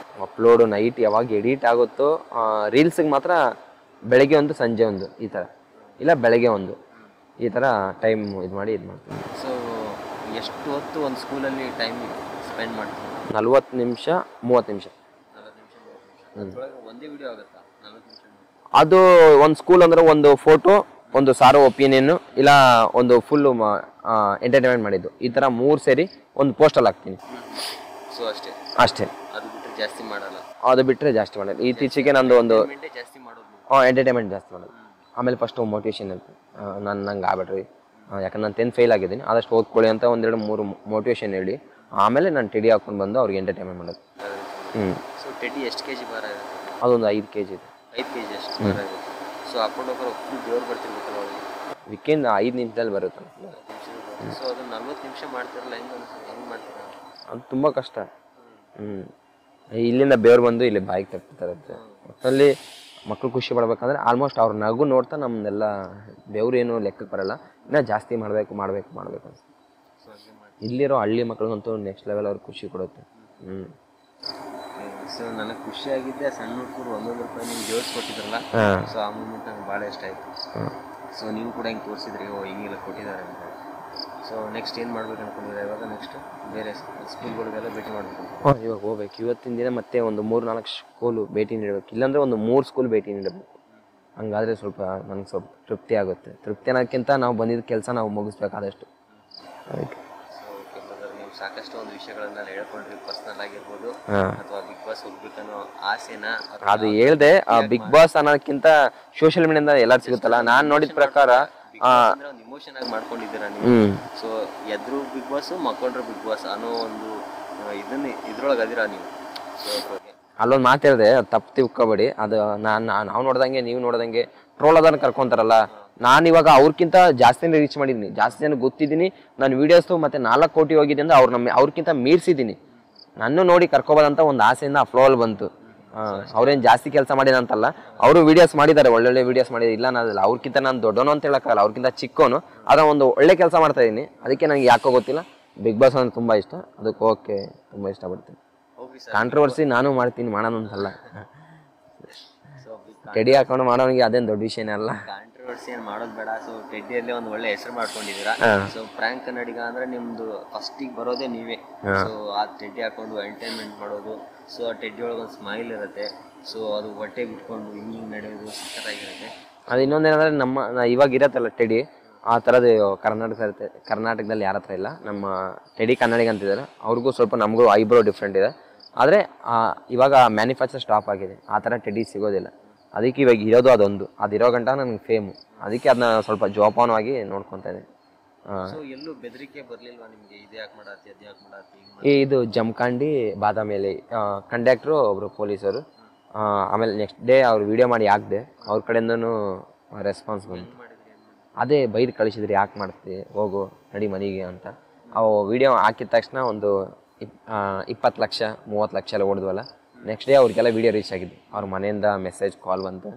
ಅಪ್ಲೋಡು ನೈಟ್ ಯಾವಾಗ ಎಡಿಟ್ ಆಗುತ್ತೋ, ರೀಲ್ಸಿಗೆ ಮಾತ್ರ ಬೆಳಗ್ಗೆ ಒಂದು ಸಂಜೆ ಒಂದು ಈ ಥರ, ಇಲ್ಲ ಬೆಳಗ್ಗೆ ಒಂದು ಈ ಥರ ಟೈಮ್ ಇದು ಮಾಡ್ತೀನಿ. ಸೊ ಎಷ್ಟು ಹೊತ್ತು ಒಂದು ಸ್ಕೂಲಲ್ಲಿ ಟೈಮ್ ಸ್ಪೆಂಡ್ ಮಾಡ್ತೀವಿ? 40 ನಿಮಿಷ 30 ನಿಮಿಷ. ಒಂದೇ ವಿಡಿಯೋ ಆಗುತ್ತಾ 40 ನಿಮಿಷ? ಅದು ಒಂದು ಸ್ಕೂಲ್ ಅಂದರೆ ಒಂದು ಫೋಟೋ, ಒಂದು ಸಾರೋ ಒಪಿನಿಯನ್ನು, ಇಲ್ಲ ಒಂದು ಫುಲ್ಲು ಎಂಟರ್ಟೈನ್ಮೆಂಟ್ ಮಾಡಿದ್ದು, ಈ ಥರ 3 ಸೇರಿ ಒಂದು ಪೋಸ್ಟಲ್ಲಿ ಹಾಕ್ತೀನಿ. ಸೊ ಅಷ್ಟೇ. ಅದು ಬಿಟ್ಟರೆ ಜಾಸ್ತಿ ಮಾಡಲ್ಲ. ಇತ್ತೀಚೆಗೆ ನಂದು ಒಂದು ಜಾಸ್ತಿ ಮಾಡೋದು ಎಂಟರ್ಟೈನ್ಮೆಂಟ್ ಜಾಸ್ತಿ ಮಾಡೋದು. ಆಮೇಲೆ ಫಸ್ಟು ಮೋಟಿವೇಶನ್ ಇರುತ್ತೆ, ನಂಗೆ ಆಗ್ಬೇಡ್ರಿ, ಯಾಕಂದ್ರೆ ನಾನು 10th ಫೇಲ್ ಆಗಿದ್ದೀನಿ, ಆದಷ್ಟು ಓದ್ಕೊಳ್ಳಿ ಅಂತ 1-2-3 ಮೋಟಿವೇಶನ್ ಹೇಳಿ, ಆಮೇಲೆ ನಾನು ಟೆಡಿ ಹಾಕೊಂಡು ಬಂದು ಅವ್ರಿಗೆ ಎಂಟರ್ಟೈನ್ಮೆಂಟ್ ಮಾಡೋದು. ಸೊ ಟೆಡಿ ಎಷ್ಟು ಕೆಜಿ ಭಾರ ಇರುತ್ತೆ? ಅದೊಂದು 5 kg ಇದೆ. 5 kg ಅಷ್ಟು ಭಾರ ಇರುತ್ತೆ. ಸೊ ಹಾಕೊಂಡು ಹೋಗೋರು ಫುಲ್ ದೇವ್ರು ಬರ್ತಿರ್ಬೇಕಲ್ಲ ಅವ್ರಿಗೆ? ವಿಕೆಂಡ್ 5 ನಿಮಿಷದಲ್ಲಿ ಬರುತ್ತೆ. ಸೊ ಅದು 40 ನಿಮಿಷ ಮಾಡ್ತಿರಲ್ಲ, ಹೆಂಗೆ ಮಾಡ್ತೀರಾ? ಅದು ತುಂಬ ಕಷ್ಟ. ಇಲ್ಲಿಂದ ಬೇವ್ರು ಬಂದು ಇಲ್ಲಿ ಬಾಯಿಗೆ ತಪ್ಪಿರುತ್ತೆ. ಒಟ್ಟಲ್ಲಿ ಮಕ್ಕಳು ಖುಷಿ ಪಡ್ಬೇಕಂದ್ರೆ ಆಲ್ಮೋಸ್ಟ್ ಅವ್ರ ನಗು ನೋಡ್ತಾ ನಮ್ಮನ್ನೆಲ್ಲ ಬೇವ್ರು ಏನು ಲೆಕ್ಕಕ್ಕೆ ಬರಲ್ಲ, ಇನ್ನೂ ಜಾಸ್ತಿ ಮಾಡಬೇಕು ಅಂತ. ಇಲ್ಲಿರೋ ಹಳ್ಳಿ ಮಕ್ಳಿಗಂತೂ ನೆಕ್ಸ್ಟ್ ಲೆವೆಲ್ ಅವ್ರಿಗೆ ಖುಷಿ ಕೊಡುತ್ತೆ. ಸೊ ನನಗೆ ಖುಷಿಯಾಗಿದ್ದೆ, ಸಣ್ಣ ಹುಡುಗರು 1 ರೂಪಾಯಿ ನಿಮ್ಗೆ ಜೋಡಿಸ್ಕೊಟ್ಟಿದ್ರಲ್ಲ, ಸೊ ಆ ಮೂಮೆಂಟ್ ನನಗೆ ಭಾಳ ಇಷ್ಟ ಆಯಿತು. ಸೊ ನೀವು ಕೂಡ ಹಿಂಗೆ ತೋರಿಸಿದ್ರಿ, ಹಿಂಗೆಲ್ಲ ಕೊಟ್ಟಿದ್ದಾರೆ ಅಂತ. ಸೊ ನೆಕ್ಸ್ಟ್ ಏನು ಮಾಡ್ಬೇಕು ಅನ್ಕೊಂಡಿದ್ರೆ ಇವಾಗ? ನೆಕ್ಸ್ಟ್ ಬೇರೆ ಸ್ಕೂಲ್ಗಳಿಗೆಲ್ಲ ಭೇಟಿ ಮಾಡಬೇಕು? ಇವಾಗ ಹೋಗ್ಬೇಕು. ಇವತ್ತಿನ ದಿನ ಮತ್ತೆ ಒಂದು 3-4 ಸ್ಕೂಲು ಭೇಟಿ ನೀಡಬೇಕು, ಇಲ್ಲಾಂದರೆ ಒಂದು 3 ಸ್ಕೂಲ್ ಭೇಟಿ ನೀಡಬೇಕು. ಹಂಗಾದರೆ ನನಗೆ ಸ್ವಲ್ಪ ತೃಪ್ತಿ ಆಗುತ್ತೆ. ತೃಪ್ತಿ ಅನ್ನೋಕ್ಕಿಂತ ನಾವು ಬಂದಿದ್ದ ಕೆಲಸ ನಾವು ಮುಗಿಸ್ಬೇಕಾದಷ್ಟು. ಅದಕ್ಕೆ ಓಕೆ ಬ್ರದರ್, ನೀವು ಸಾಕಷ್ಟು ಒಂದು ವಿಷಯಗಳನ್ನೆಲ್ಲ ಹೇಳ್ಕೊಂಡ್ರಿ, ಪರ್ಸ್ನಲ್ ಆಗಿರ್ಬೋದು ಅಥವಾ ಬಿಗ್ ಬಾಸ್ ಹೋಗ್ಬೇಕನ್ನೋ ಆಸೆನ. ಅದು ಹೇಳ್ದೆ, ಬಿಗ್ ಬಾಸ್ ಅನ್ನೋದಕ್ಕಿಂತ ಸೋಷಿಯಲ್ ಮೀಡಿಯಾದಿಂದ ಎಲ್ಲರೂ ಸಿಗುತ್ತಲ್ಲ, ನಾನು ನೋಡಿದ ಪ್ರಕಾರ ಒಂದು ಇಮೋಷನ್ ಆಗಿ ಮಾಡ್ಕೊಂಡಿದ್ದೀರಾ ನೀವು. ಸೊ ಎದ್ರು ಬಿಗ್ ಬಾಸ್, ಮಕ್ಕೊಂಡ್ರು ಬಿಗ್ ಬಾಸ್ ಅನ್ನೋ ಒಂದು ಇದ್ರೊಳಗೆ ಅದೀರಾ ನೀವು. ಸೊ ಅಲ್ಲೊಂದು ಮಾತು ಹೇಳಿದೆ, ತಪ್ಪು ತಿಳ್ಕೊಬೇಡಿ. ಅದು ನಾವು ನೋಡ್ದಂಗೆ ನೀವು ನೋಡ್ದಂಗೆ ಟ್ರೋಲ್ ಅದನ್ನ ಕರ್ಕೊಂತಾರಲ್ಲ, ನಾನು ಇವಾಗ ಅವ್ರಕ್ಕಿಂತ ಜಾಸ್ತಿನೇ ರೀಚ್ ಮಾಡಿದ್ದೀನಿ, ಜಾಸ್ತಿ ಜನ ಗೊತ್ತಿದ್ದೀನಿ. ನಾನು ವೀಡಿಯೋಸು ಮತ್ತೆ 4 ಕೋಟಿ ಹೋಗಿದೆ ಅಂದ್ರೆ ಅವ್ರಕ್ಕಿಂತ ಮೀರಿಸಿದ್ದೀನಿ. ನಾನು ನೋಡಿ ಕರ್ಕೋಬೋದಂತ ಒಂದು ಆಸೆಯಿಂದ ಆ ಫ್ಲೋ ಅಲ್ಲಿ ಬಂತು. ಅವ್ರೇನು ಜಾಸ್ತಿ ಕೆಲಸ ಮಾಡಿದಂತಲ್ಲ, ಅವರು ವೀಡಿಯೋಸ್ ಮಾಡಿದ್ದಾರೆ, ಒಳ್ಳೊಳ್ಳೆ ವೀಡಿಯೋಸ್ ಮಾಡಿದ್ದಾರೆ. ಇಲ್ಲ ಅನ್ನೋದಿಲ್ಲ, ಅವ್ರಕ್ಕಿಂತ ನಾನು ದೊಡ್ಡವನು ಅಂತ ಹೇಳೋಕ್ಕಾಗಲ್ಲ, ಅವ್ರಕ್ಕಿಂತ ಚಿಕ್ಕವನು. ಅದರ ಒಂದು ಒಳ್ಳೆ ಕೆಲಸ ಮಾಡ್ತಾ ಇದ್ದೀನಿ. ಅದಕ್ಕೆ ನನಗೆ ಯಾಕೋ ಗೊತ್ತಿಲ್ಲ, ಬಿಗ್ ಬಾಸ್ ಅಂದ್ರೆ ತುಂಬ ಇಷ್ಟ. ಅದಕ್ಕೆ ಓಕೆ, ತುಂಬ ಇಷ್ಟಪಡ್ತೀನಿ. ಕಾಂಟ್ರವರ್ಸಿ ನಾನು ಮಾಡ್ತೀನಿ, ಮಾಡೋಣ ಅಂತಲ್ಲ. ಟೆಡಿ ಹಾಕೊಂಡು ಮಾಡೋನಿಗೆ ಅದೇನು ದೊಡ್ಡ ವಿಷಯನೇ ಅಲ್ಲ. ಕಾಂಟ್ರವರ್ಸಿ ಏನು ಮಾಡೋದು ಬೇಡ. ಸೊ ಟೆಡ್ಡಿಯಲ್ಲಿ ಒಂದು ಒಳ್ಳೆ ಹೆಸರು ಮಾಡ್ಕೊಂಡಿದ್ದೀರಾ. ಸೊ ಫ್ರಾಂಕ್ ಕನ್ನಡಿಗ ಅಂದ್ರೆ ನಿಮ್ದು ಫಸ್ಟಿಗೆ ಬರೋದೇ ನೀವೇ. ಸೊ ಆ ಟೆಡ್ಡಿ ಹಾಕೊಂಡು ಎಂಟರ್ಟೈನ್ಮೆಂಟ್ ಮಾಡೋದು. ಸೊ ಆ ಟೆಡ್ಡಿ ಒಳಗೆ ಒಂದು ಸ್ಮೈಲ್ ಇರುತ್ತೆ. ಸೊ ಅದು ಹೊಟ್ಟೆ ಬಿಟ್ಕೊಂಡು ಹಿಂಗೆ ನಡೆಯೋದು ಸಖತ್ತಾಗಿರುತ್ತೆ. ಅದು ಇನ್ನೊಂದೇನಂದ್ರೆ ಇವಾಗ ಇರತ್ತಲ್ಲ ಟೆಡಿ, ಆ ಥರದ್ದು ಕರ್ನಾಟಕದಲ್ಲಿ ಯಾರ ಹತ್ರ ಇಲ್ಲ. ನಮ್ಮ ಟೆಡಿ ಕನ್ನಡಿಗ ಅಂತಿದ್ದಾರೆ, ಅವ್ರಿಗೂ ಸ್ವಲ್ಪ ನಮಗೂ ಐಬ್ರೋ ಡಿಫ್ರೆಂಟ್ ಇದೆ. ಆದರೆ ಇವಾಗ ಮ್ಯಾನುಫ್ಯಾಕ್ಚರ್ ಸ್ಟಾಪ್ ಆಗಿದೆ, ಆ ಥರ ಟೆಡಿ ಸಿಗೋದಿಲ್ಲ. ಅದಕ್ಕೆ ಇವಾಗ ಇರೋದು ಅದೊಂದು, ಅದಿರೋ ಗಂಟ ನನಗೆ ಫೇಮು. ಅದಕ್ಕೆ ಅದನ್ನ ಸ್ವಲ್ಪ ಜೋಪಾನವಾಗಿ ನೋಡ್ಕೊತಾ ಇದ್ದೀನಿ. ಎಲ್ಲೂ ಬೆದರಿಕೆ ಬರಲಿಲ್ವಾ ನಿಮಗೆ? ಇದು ಯಾಕೆ ಮಾಡತ್ತಿ, ಅದು ಯಾಕೆ ಮಾಡತ್ತಿ? ಇದು ಜಮಖಂಡಿ ಬಾದಾಮಿಯಲ್ಲಿ ಕಂಡಕ್ಟ್ರು ಒಬ್ಬರು ಪೊಲೀಸರು. ಆಮೇಲೆ ನೆಕ್ಸ್ಟ್ ಡೇ ಅವ್ರು ವಿಡಿಯೋ ಮಾಡಿ ಹಾಕಿದೆ, ಅವ್ರ ಕಡೆಯಿಂದನೂ ರೆಸ್ಪಾನ್ಸ್ ಬಂತು. ಅದೇ ಬೈದು ಕಳಿಸಿದ್ರಿ, ಯಾಕೆ ಮಾಡ್ತೀವಿ, ಹೋಗು ನಡಿ ಮನೆಗೆ ಅಂತ. ಅವು ವಿಡಿಯೋ ಹಾಕಿದ ತಕ್ಷಣ ಒಂದು 20 ಲಕ್ಷ 30 ಲಕ್ಷ ಎಲ್ಲ ಓಡಿದ್ವಲ್ಲ. ನೆಕ್ಸ್ಟ್ ಡೇ ಅವ್ರಿಗೆಲ್ಲ ವೀಡಿಯೋ ರೀಚ್ ಆಗಿದ್ದು. ಅವ್ರ ಮನೆಯಿಂದ ಮೆಸೇಜ್ ಕಾಲ್ ಬಂತು,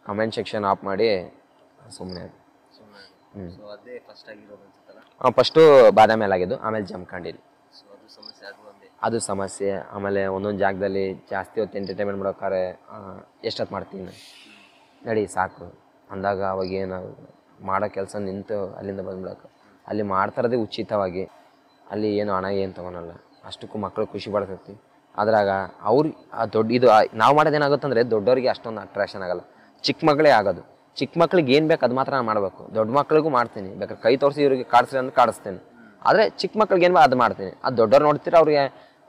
ಕಮೆಂಟ್ ಸೆಕ್ಷನ್ ಆಫ್ ಮಾಡಿ ಸುಮ್ಮನೆ. ಫಸ್ಟು ಬಾದಾಮಿಯಲ್ಲಿ ಆಗಿದ್ದು, ಆಮೇಲೆ ಜಮಖಂಡಿಲಿ. ಅದು ಸಮಸ್ಯೆ. ಆಮೇಲೆ ಒಂದೊಂದು ಜಾಗದಲ್ಲಿ ಜಾಸ್ತಿ ಹೊತ್ತು ಎಂಟರ್ಟೈನ್ಮೆಂಟ್ ಮಾಡೋಕ್ಕಾರೆ ಎಷ್ಟೊತ್ತು ಮಾಡ್ತೀನಿ, ನಡಿ ಸಾಕು ಅಂದಾಗ ಅವಾಗ ಏನು ಮಾಡೋ ಕೆಲಸ ನಿಂತು ಅಲ್ಲಿಂದ ಬಂದ್ಬಿಡೋಕೆ. ಅಲ್ಲಿ ಮಾಡ್ತಾರದೇ ಉಚಿತವಾಗಿ, ಅಲ್ಲಿ ಏನು ಹಣ ಏನು ತೊಗೊಳಲ್ಲ. ಅಷ್ಟಕ್ಕೂ ಮಕ್ಕಳು ಖುಷಿ ಪಡ್ತೈತಿ. ಅದ್ರಾಗ ಅವ್ರು ಇದು ನಾವು ಮಾಡೋದೇನಾಗುತ್ತಂದರೆ ದೊಡ್ಡವರಿಗೆ ಅಷ್ಟೊಂದು ಅಟ್ರಾಕ್ಷನ್ ಆಗಲ್ಲ, ಚಿಕ್ಕ ಮಕ್ಕಳೇ ಆಗೋದು. ಚಿಕ್ಕ ಮಕ್ಳಿಗೆ ಏನು ಬೇಕು ಅದು ಮಾತ್ರ ನಾನು ಮಾಡಬೇಕು. ದೊಡ್ಡ ಮಕ್ಳಿಗೂ ಮಾಡ್ತೀನಿ, ಬೇಕಾದ್ರೆ ಕೈ ತೋರಿಸಿ ಇವ್ರಿಗೆ ಕಾಡಿಸ್ರಿ ಅಂದ್ರೆ ಕಾಡಿಸ್ತೇನೆ. ಆದರೆ ಚಿಕ್ಕ ಮಕ್ಳಿಗೆ ಏನು ಅದು ಮಾಡ್ತೀನಿ. ಅದು ದೊಡ್ಡವ್ರು ನೋಡ್ತೀರ, ಅವ್ರಿಗೆ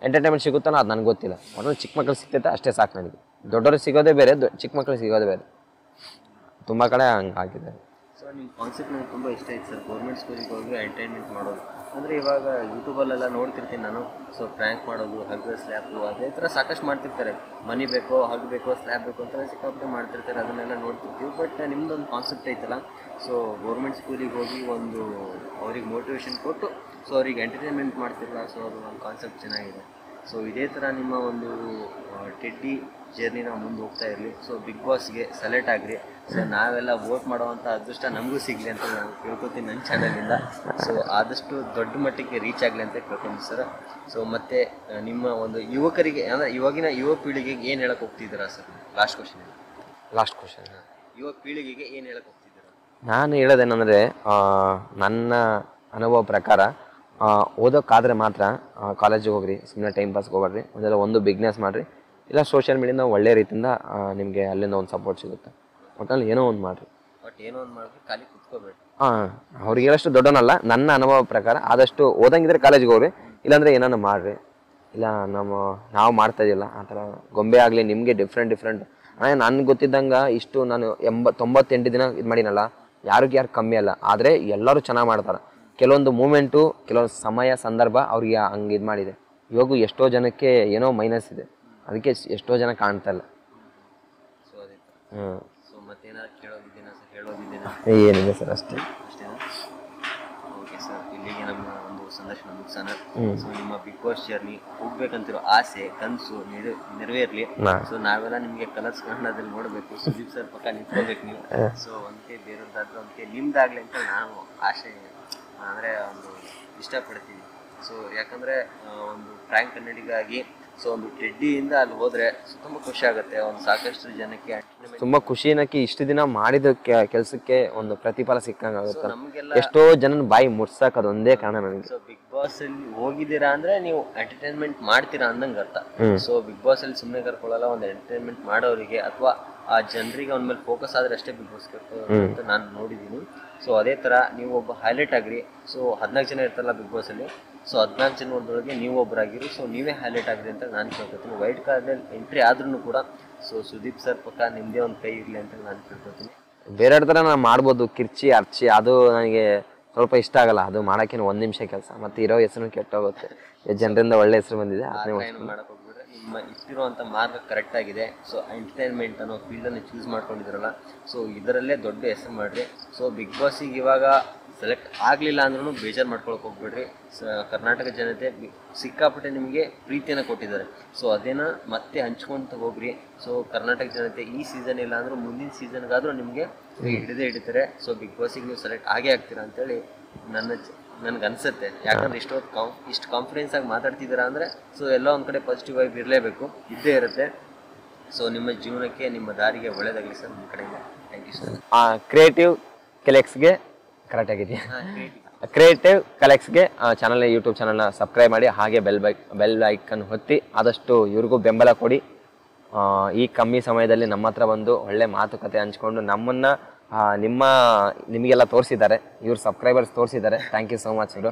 ಎಂಟರ್ಟೈನ್ಮೆಂಟ್ ಸಿಗುತ್ತಾನೋ ಅದು ನನಗೆ ಗೊತ್ತಿಲ್ಲ. ಒಟ್ಟು ಚಿಕ್ಕ ಮಕ್ಳಿಗೆ ಸಿಗ್ತೈತೆ ಅಷ್ಟೇ ಸಾಕು ನನಗೆ. ದೊಡ್ಡವ್ರಿಗೆ ಸಿಗೋದೇ ಬೇರೆ, ಚಿಕ್ಕ ಮಕ್ಳಿಗೆ ಸಿಗೋದೇ ಬೇರೆ. ತುಂಬ ಕಡೆ ಹಂಗಾಗಿದೆ. ಸೊ ನಿಮ್ಮ ಕಾನ್ಸೆಪ್ಟ್ ನನಗೆ ತುಂಬ ಇಷ್ಟ ಆಯ್ತು ಸರ್. ಗೌರ್ಮೆಂಟ್ ಸ್ಕೂಲಿಗೆ ಹೋಗಿ ಎಂಟರ್ಟೈನ್ಮೆಂಟ್ ಮಾಡೋದು ಅಂದರೆ ಇವಾಗ ಯೂಟ್ಯೂಬಲ್ಲೆಲ್ಲ ನೋಡ್ತಿರ್ತೀನಿ ನಾನು. ಸೊ ಪ್ರ್ಯಾಂಕ್ ಮಾಡೋದು, ಹಗ್ ಸ್ಲ್ಯಾಪು, ಅದೇ ಥರ ಸಾಕಷ್ಟು ಮಾಡ್ತಿರ್ತಾರೆ. ಮನಿ ಬೇಕೋ, ಹಗ್ ಬೇಕೋ, ಸ್ಲ್ಯಾಬ್ ಬೇಕೋ ಅಂತ ಸಿಕ್ಕಾಪಟ್ಟೆ ಮಾಡ್ತಿರ್ತಾರೆ, ಅದನ್ನೆಲ್ಲ ನೋಡ್ತಿರ್ತೀವಿ. ಬಟ್ ನಿಮ್ದೊಂದು ಕಾನ್ಸೆಪ್ಟ್ ಐತಲ್ಲ, ಸೊ ಗೌರ್ಮೆಂಟ್ ಸ್ಕೂಲಿಗೆ ಹೋಗಿ ಒಂದು ಅವ್ರಿಗೆ ಮೋಟಿವೇಶನ್ ಕೊಟ್ಟು ಸೊ ಅವ್ರಿಗೆ ಎಂಟರ್ಟೈನ್ಮೆಂಟ್ ಮಾಡ್ತಿರಲ್ಲ. ಸೊ ಅದು ಒಂದು ಕಾನ್ಸೆಪ್ಟ್ ಚೆನ್ನಾಗಿದೆ. ಸೊ ಇದೇ ಥರ ನಿಮ್ಮ ಒಂದು ಟೆಡ್ಡಿ ಜರ್ನಿನ ಮುಂದೆ ಹೋಗ್ತಾ ಇರಲಿ. ಸೊ ಬಿಗ್ ಬಾಸ್ಗೆ ಸೆಲೆಕ್ಟ್ ಆಗಿರಿ. ಸೊ ನಾವೆಲ್ಲ ವೋಟ್ ಮಾಡೋವಂಥ ಅದೃಷ್ಟ ನಮಗೂ ಸಿಗಲಿ ಅಂತ ನಾನು ಕೇಳ್ಕೊತೀನಿ ನನ್ನ ಚಾನಲಿಂದ. ಸೊ ಆದಷ್ಟು ದೊಡ್ಡ ಮಟ್ಟಿಗೆ ರೀಚ್ ಆಗಲಿ ಅಂತ ಕೇಳ್ಕೊಂಡು ಸರ್. ಸೊ ಮತ್ತು ನಿಮ್ಮ ಒಂದು ಯುವಕರಿಗೆ ಅಂದರೆ ಇವಾಗಿನ ಯುವ ಪೀಳಿಗೆಗೆ ಏನು ಹೇಳಕ್ಕೆ ಹೋಗ್ತಿದ್ದೀರಾ ಸರ್? ಲಾಸ್ಟ್ ಕ್ವಶನ್ ಯುವ ಪೀಳಿಗೆಗೆ ಏನು ಹೇಳಕ್ಕೆ ಹೋಗ್ತಿದ್ದೀರಾ? ನಾನು ಹೇಳೋದೇನೆಂದರೆ, ನನ್ನ ಅನುಭವ ಪ್ರಕಾರ ಓದೋಕ್ಕಾದರೆ ಮಾತ್ರ ಕಾಲೇಜಿಗೆ ಹೋಗ್ರಿ, ಸುಮ್ಮನೆ ಟೈಮ್ ಪಾಸ್ಗೆ ಹೋಗ್ರಿ. ಒಂದು ಬಿಸ್ನೆಸ್ ಮಾಡಿರಿ, ಇಲ್ಲ ಸೋಷಿಯಲ್ ಮೀಡಿಯಿಂದ ಒಳ್ಳೆ ರೀತಿಯಿಂದ ನಿಮಗೆ ಅಲ್ಲಿಂದ ಒಂದು ಸಪೋರ್ಟ್ ಸಿಗುತ್ತೆ. ಒಟ್ಟಲ್ಲಿ ಏನೋ ಒಂದು ಮಾಡಿರಿ, ಖಾಲಿ ಕುತ್ಕೋಬೇಡಿ. ಅವ್ರಿಗೆ ಹೇಳಷ್ಟು ದೊಡ್ಡವನಲ್ಲ. ನನ್ನ ಅನುಭವ ಪ್ರಕಾರ ಆದಷ್ಟು ಓದಂಗಿದ್ರೆ ಕಾಲೇಜಿಗೆ ಹೋಗ್ರಿ, ಇಲ್ಲಾಂದರೆ ಏನಾರು ಮಾಡಿರಿ. ಇಲ್ಲ ನಾವು ಮಾಡ್ತಾ ಇದ್ದಿಲ್ಲ ಆ ಥರ ಗೊಂಬೆ ಆಗಲಿ ನಿಮಗೆ ಡಿಫ್ರೆಂಟ್ ನನಗೆ ಗೊತ್ತಿದ್ದಂಗೆ ಇಷ್ಟು ನಾನು 98 ದಿನ ಇದು ಮಾಡಿನಲ್ಲ, ಯಾರು ಕಮ್ಮಿ ಅಲ್ಲ. ಆದರೆ ಎಲ್ಲರೂ ಚೆನ್ನಾಗಿ ಮಾಡ್ತಾರೆ. ಕೆಲವೊಂದು ಮೂಮೆಂಟು, ಕೆಲವೊಂದು ಸಮಯ ಸಂದರ್ಭ ಅವ್ರಿಗೆ ಹಂಗೆ ಇದು ಮಾಡಿದೆ. ಇವಾಗೂ ಎಷ್ಟೋ ಜನಕ್ಕೆ ಏನೋ ಮೈನಸ್ ಇದೆ, ಅದಕ್ಕೆ ಎಷ್ಟೋ ಜನ ಕಾಣ್ತಾ ಇಲ್ಲ. ಏನಿದೆ ಸರ್, ಅಷ್ಟೇನಾ? ಓಕೆ ಸರ್, ಇಲ್ಲಿಗೆ ನಮ್ಮ ಒಂದು ಸಂದರ್ಶನ ಮುಗಿಸೋಣ. ಸೊ ನಿಮ್ಮ ಬಿಗ್ ಬಾಸ್ ಜರ್ನಿ ಹೋಗ್ಬೇಕಂತಿರೋ ಆಸೆ ಕನಸು ನೆರವೇರ್ಲಿ. ಸೊ ನಾವೆಲ್ಲ ನಿಮಗೆ ಕಲರ್ಸ್ ಕನ್ನಡದಲ್ಲಿ ನೋಡಬೇಕು. ಸುದೀಪ್ ಸರ್ ಪಕ್ಕ ನಿಂತ್ಕೋಬೇಕು ನೀವು. ಸೊ ಒಂದೇ ಬೇರೆದಾದ್ರೂ ಒಂದೇ ನಿಮ್ದಾಗ್ಲಿ ಅಂತ ನಾವು ಆಸೆ ಅಂದರೆ ಒಂದು ಇಷ್ಟಪಡ್ತೀವಿ. ಸೊ ಯಾಕಂದರೆ ಒಂದು ಫ್ರಾಂಕ್ ಕನ್ನಡಿಗಾಗಿ ಸೊ ಒಂದು ಟೆಡ್ಡಿಯಿಂದ ಅಲ್ಲಿ ಹೋದರೆ ತುಂಬ ಖುಷಿ ಆಗುತ್ತೆ. ಒಂದು ಸಾಕಷ್ಟು ಜನಕ್ಕೆ ತುಂಬ ಖುಷಿ ಏನಕ್ಕೆ ಇಷ್ಟು ದಿನ ಮಾಡಿದ ಕೆಲಸಕ್ಕೆ ಒಂದು ಪ್ರತಿಫಲ ಸಿಕ್ಕಂಗಾಗುತ್ತೆ. ನಮಗೆಲ್ಲ ಎಷ್ಟೋ ಜನ ಬಾಯಿ ಮುಟ್ಸಕ್ ಅದೊಂದೇ ಕಾರಣ ನನಗೆ. ಸೊ ಬಿಗ್ ಬಾಸ್ ಅಲ್ಲಿ ಹೋಗಿದ್ದೀರಾ ಅಂದ್ರೆ ನೀವು ಎಂಟರ್ಟೈನ್ಮೆಂಟ್ ಮಾಡ್ತೀರಾ ಅಂದಂಗೆ ಅರ್ಥ. ಸೊ ಬಿಗ್ ಬಾಸ್ ಅಲ್ಲಿ ಸುಮ್ಮನೆ ಕರ್ಕೊಳ್ಳಲ್ಲ, ಒಂದು ಎಂಟರ್ಟೈನ್ಮೆಂಟ್ ಮಾಡೋರಿಗೆ ಅಥವಾ ಆ ಜನರಿಗೆ ಅವನ ಮೇಲೆ ಫೋಕಸ್ ಆದ್ರೆ ಅಷ್ಟೇ ಬಿಗ್ ಬಾಸ್ ಅಂತ ನಾನು ನೋಡಿದ್ದೀನಿ. ಸೊ ಅದೇ ಥರ ನೀವು ಒಬ್ಬ ಹೈಲೈಟ್ ಆಗಿರಿ. ಸೊ 14 ಜನ ಇರ್ತಾರಲ್ಲ ಬಿಗ್ ಬಾಸ್ ಅಲ್ಲಿ, ಸೊ 14 ಜನದೊಳಗೆ ನೀವು ಒಬ್ಬರಾಗಿರಿ. ಸೊ ನೀವೇ ಹೈಲೈಟ್ ಆಗಿರಿ ಅಂತ ನಾನು ಕೇಳ್ಕೊತೀನಿ. ವೈಲ್ಡ್ ಕಾರ್ಡಲ್ಲಿ ಎಂಟ್ರಿ ಆದ್ರೂ ಕೂಡ ಸೊ ಸುದೀಪ್ ಸರ್ ಪಕ್ಕ ನಿಮ್ಮದೇ ಒಂದು ಕೈ ಇರಲಿ ಅಂತ ನಾನು ಕೇಳ್ಕೊತೀನಿ. ಬೇರೆ ಥರ ನಾನು ಮಾಡ್ಬೋದು, ಕಿರ್ಚಿ ಅರ್ಚಿ, ಅದು ನನಗೆ ಸ್ವಲ್ಪ ಇಷ್ಟ ಆಗಲ್ಲ. ಅದು ಮಾಡೋಕ್ಕೇನು 1 ನಿಮಿಷ ಕೆಲಸ, ಮತ್ತು ಇರೋ ಹೆಸರು ಕೆಟ್ಟೋಗುತ್ತೆ. ಜನರಿಂದ ಒಳ್ಳೆ ಹೆಸರು ಬಂದಿದೆ, ಅದನ್ನೇ ಮಾಡಕ್ಕೆ ಹೋಗ್ಬಿಟ್ರೆ ನಿಮ್ಮ ಇಟ್ಟಿರುವಂಥ ಮಾರ್ಗ ಕರೆಕ್ಟ್ ಆಗಿದೆ. ಸೊ ಎಂಟರ್ಟೈನ್ಮೆಂಟ್ ಅನ್ನೋ ಫೀಲ್ಡನ್ನು ಚೂಸ್ ಮಾಡ್ಕೊಂಡಿದ್ರಲ್ಲ, ಸೊ ಇದರಲ್ಲೇ ದೊಡ್ಡ ಹೆಸರು ಮಾಡಿರಿ. ಸೊ ಬಿಗ್ ಬಾಸಿಗೆ ಇವಾಗ ಸೆಲೆಕ್ಟ್ ಆಗಲಿಲ್ಲ ಅಂದ್ರೂ ಬೇಜಾರು ಮಾಡ್ಕೊಳಕ್ಕೆ ಹೋಗ್ಬೇಡ್ರಿ. ಕರ್ನಾಟಕ ಜನತೆ ಸಿಕ್ಕಾಪಟ್ಟೆ ನಿಮಗೆ ಪ್ರೀತಿಯನ್ನು ಕೊಟ್ಟಿದ್ದಾರೆ. ಸೊ ಅದೇನ ಮತ್ತೆ ಹಂಚ್ಕೊತ ಹೋಗ್ರಿ. ಸೊ ಕರ್ನಾಟಕ ಜನತೆ ಈ ಸೀಸನ್ ಇಲ್ಲ ಅಂದರೂ ಮುಂದಿನ ಸೀಸನ್ಗಾದರೂ ನಿಮಗೆ ಹಿಡಿದೇ ಹಿಡಿತಾರೆ. ಸೊ ಬಿಗ್ ಬಾಸಿಗೆ ನೀವು ಸೆಲೆಕ್ಟ್ ಆಗೇ ಆಗ್ತೀರಾ ಅಂತೇಳಿ ನನಗೆ ಅನಿಸುತ್ತೆ. ಯಾಕಂದ್ರೆ ಇಷ್ಟು ಕಾನ್ಫಿಡೆನ್ಸ್ ಆಗಿ ಮಾತಾಡ್ತಿದ್ದೀರಾ ಅಂದರೆ ಸೊ ಎಲ್ಲೋ ಒಂದು ಕಡೆ ಪಾಸಿಟಿವ್ ಆಗಿ ಇರಲೇಬೇಕು, ಇದ್ದೇ ಇರುತ್ತೆ. ಸೊ ನಿಮ್ಮ ಜೀವನಕ್ಕೆ, ನಿಮ್ಮ ದಾರಿಗೆ ಒಳ್ಳೇದಾಗಲಿ ಸರ್ ನಿಮ್ಮ ಕಡೆಯಿಂದ. Thank you sir. ಕ್ರಿಯೇಟಿವ್ ಕಲೆಕ್ಸ್ಗೆ ಕರೆಕ್ಟ್ ಆಗಿದೆಯಾ? ಕ್ರಿಯೇಟಿವ್ ಕಲೆಕ್ಸ್ಗೆ ಚಾನಲ್, ಯೂಟ್ಯೂಬ್ ಚಾನಲ್ನ ಸಬ್ಸ್ಕ್ರೈಬ್ ಮಾಡಿ, ಹಾಗೆ ಬೆಲ್ ಐಕನ್ ಒತ್ತಿ ಆದಷ್ಟು ಇವ್ರಿಗೂ ಬೆಂಬಲ ಕೊಡಿ. ಈ ಕಮ್ಮಿ ಸಮಯದಲ್ಲಿ ನಮ್ಮ ಹತ್ರ ಬಂದು ಒಳ್ಳೆ ಮಾತುಕತೆ ಹಂಚ್ಕೊಂಡು ನಮ್ಮನ್ನು ನಿಮಗೆಲ್ಲ ತೋರಿಸಿದ್ದಾರೆ, ಇವ್ರ ಸಬ್ಸ್ಕ್ರೈಬರ್ಸ್ ತೋರಿಸಿದ್ದಾರೆ. ಥ್ಯಾಂಕ್ ಯು ಸೋ ಮಚ್ ಇವರು.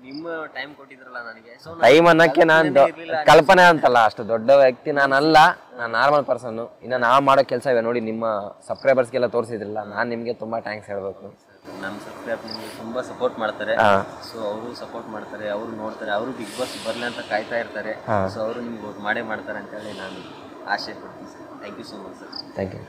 ನಿಮ್ಮ ಟೈಮ್ ಕೊಟ್ಟಿದ್ರಲ್ಲ ನನಗೆ. ಟೈಮ್ ಅನ್ನಕ್ಕೆ ನಾನು ಕಲ್ಪನೆ ಅಂತಲ್ಲ, ಅಷ್ಟು ದೊಡ್ಡ ವ್ಯಕ್ತಿ ನಾನಲ್ಲ, ನಾನು ನಾರ್ಮಲ್ ಪರ್ಸನ್ನು. ಇನ್ನು ನಾವು ಮಾಡೋ ಕೆಲಸ ಇವೆ ನೋಡಿ, ನಿಮ್ಮ ಸಬ್ಸ್ಕ್ರೈಬರ್ಸ್ಗೆಲ್ಲ ತೋರಿಸಿದ್ರಲ್ಲ, ನಾನು ನಿಮಗೆ ತುಂಬ ಥ್ಯಾಂಕ್ಸ್ ಹೇಳ್ಬೇಕು. ನಮ್ಮ ಸಬ್ಸ್ಕ್ರೈಬ್ ನಿಮಗೆ ತುಂಬ ಸಪೋರ್ಟ್ ಮಾಡ್ತಾರೆ. ಸೊ ಅವರು ಸಪೋರ್ಟ್ ಮಾಡ್ತಾರೆ, ಅವರು ನೋಡ್ತಾರೆ, ಅವರು ಬಿಗ್ ಬಾಸ್ ಬರಲಿ ಅಂತ ಕಾಯ್ತಾ ಇರ್ತಾರೆ. ಸೊ ಅವರು ನಿಮ್ಗೆ ಮಾಡೇ ಮಾಡ್ತಾರೆ ಅಂತೇಳಿ ನಾನು ಆಶೆ ಪಡ್ತೀನಿ sir. Thank you so much sir. Thank you.